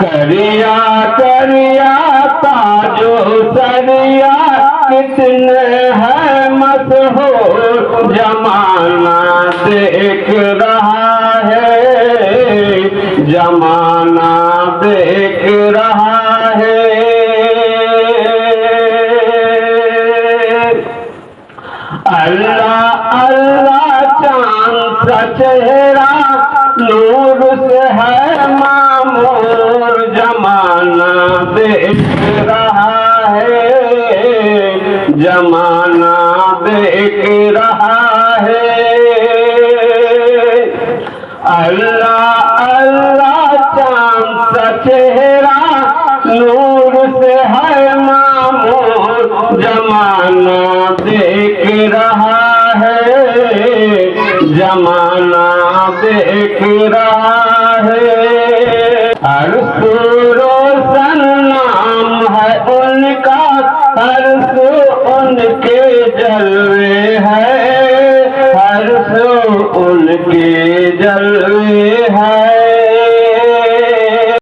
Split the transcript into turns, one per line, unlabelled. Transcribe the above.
کریا کریا تاجو سریا کتنے ہے مشہور زمانہ دیکھ رہا ہے، زمانہ دیکھ رہا ہے۔ اللہ اللہ چاند سا چہرہ نور سے ہے معمور، زمانہ دیکھ رہا ہے، زمانہ دیکھ رہا ہے۔ اللہ اللہ چاند سا چہرہ نور سے ہے معمور، زمانہ دیکھ رہا ہے، زمانہ دیکھ رہا ہے۔ ہر سو روشن نام ہے ان کا، ہر سو ان کے جلوے ہے، ہر سو ان کے جلوے